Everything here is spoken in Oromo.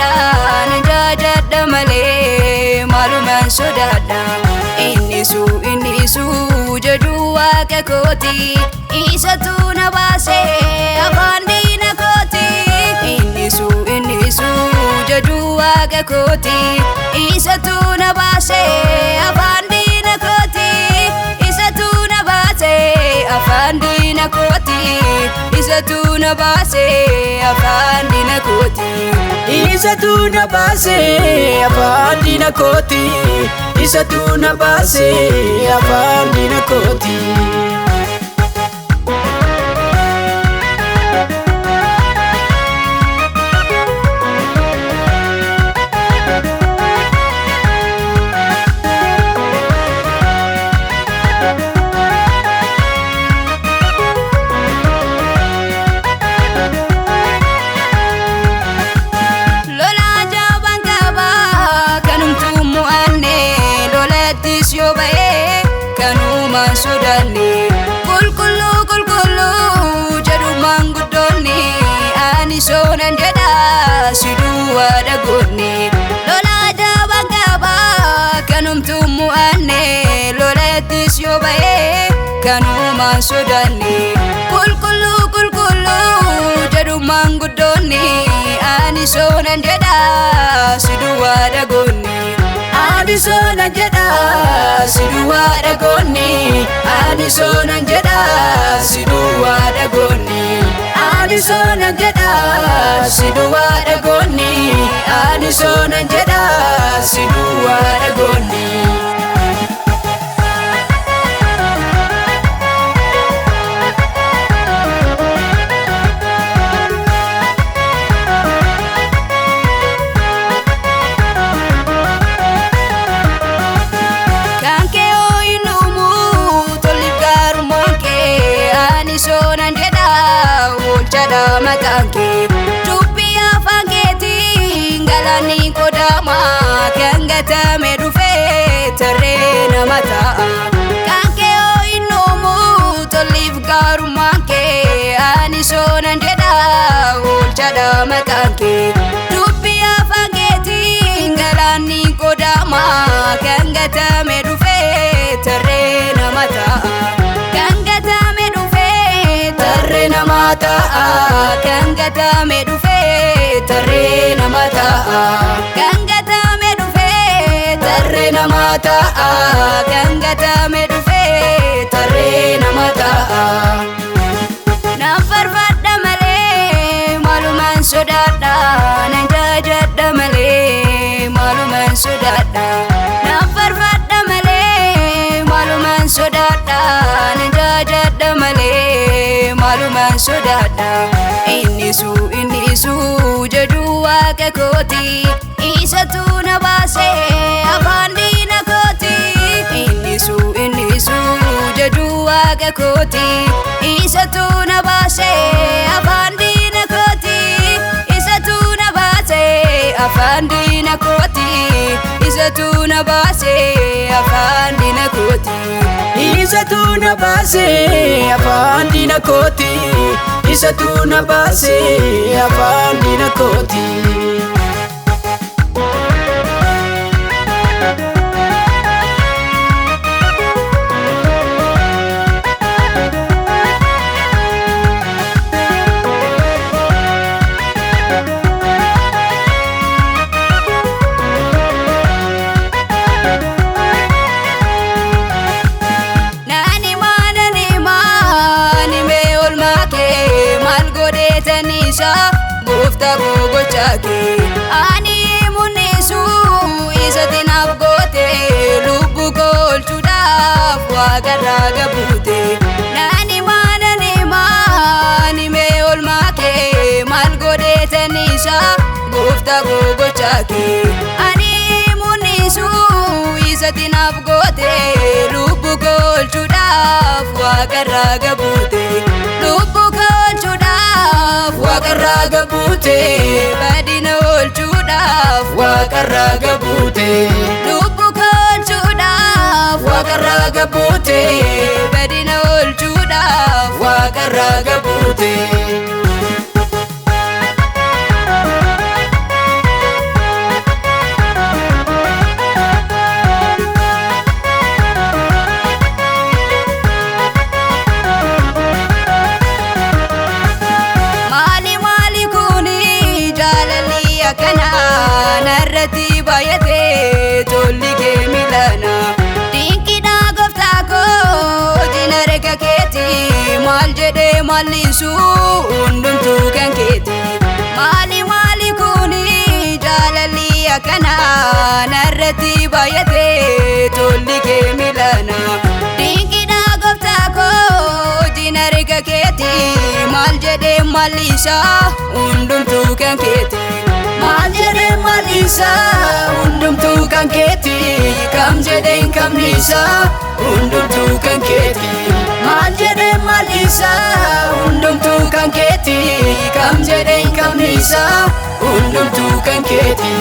sodaadha nan jaajadha malee maalumaan sodaadha innisu jedhu waaqa kooti isatu na baase afaan diina kooti innisu jedhu waaqa kooti isatu na baase afaan diina kooti isatu na baase afaan diina kooti isatu na baase afaan diina kooti isatu na baase afaan diina kooti isatu na baase afaan diina kooti sodaanne qulqulluu jedhu maanguddoonni ani soonan jedha siduwwadhaGoonnii lolaa jabaan qaba kanumtuu mo'anne lolattis yoo ba'e kanumaan sodaanne qulqulluu jedhu maanguddoonni ani soonan jedha siduwwadhaGoonnii ani soonan jedha siduwwadhaGoonnii ani soonan jedha siduwwadhaGoonnii ani soonan jedha siduwwadhaGoonnii ani soonan jedha siduwwadhaGoonnii sonan jedha oolchadha maqaan kee dubbii afaan keetiin galaanni qoodama kan gatame dhufee tarree nama ta'a kan kee ooyinoomu toliif gaarummaan kee ani sonan jedha oolchadha maqaan kee dubbii afaan keetiin galaanni qoodama kan gatame dhufee tarree nama ta'a tarree nama ta'a kan gatame dhufee tarree nama ta'a kan gatame dhufee tarree nama ta'a kan gatame dhufee tarree nama ta'a nan farfadha malee maalumaan sodaadha nan jaajadha malee maalumaan sodaadha nan farfadha malee maalumaan sodaadha nan jaajadha malee maalumaan sodaadha innisu jedhu waaqa kooti isatu na baase afaan diina kooti innisu jedhu waaqa kooti isatu na baase afaan diina kooti isatu na baase afaan diina kooti isatu na baase afaan diina kooti isatu na baase afaan diina kooti isatu na baase afaan diina kooti goofta gogochaake ani munnisu isatti naaf goote lubbu koolchuudhaaf waaqarraa gabuute nani maanani mee olmaa kee maal godheetanisa goofta gogochaake ani munnisu isatti naaf goote lubbu koolchuudhaaf waaqarraa gabuute lubbu koolchuudhaaf waaqarraa gabuute badina oolchuudhaaf waaqarraa gabuute lubbu koolchuudhaaf waaqarraa gabuute badina oolchuudhaaf waaqarraa gabuute jedhee mallisu hundumtuu kan keeti. Maali kuni jaalalli akkana narratti baay'atee tolli kee milana. Dinqidha gooftaa koo hojiin harka keeti. Maal jedhee mallisa hundumtuu kan keeti. Maal jedhee mallisa hundumtuu kan keeti. Kam jedhee hin qabnisa hundumtuu kan keeti. Maal jedhee mallisa hundumtuu kan keeti. Kam jedhee hin qabnisa hundumtuu kan keeti.